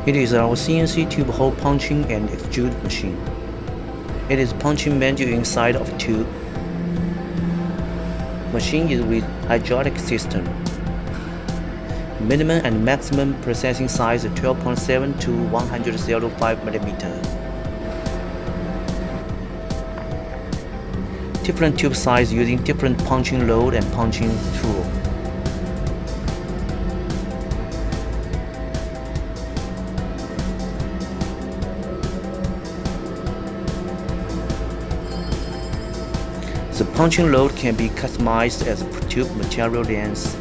It is our CNC tube hole punching and extrude machine. It is punching module inside of tube. Machine is with hydraulic system. Minimum and maximum processing size 12.7 to 105 mm. Different tube size using different punching load and punching tool. The punching load can be customized as per tube material length,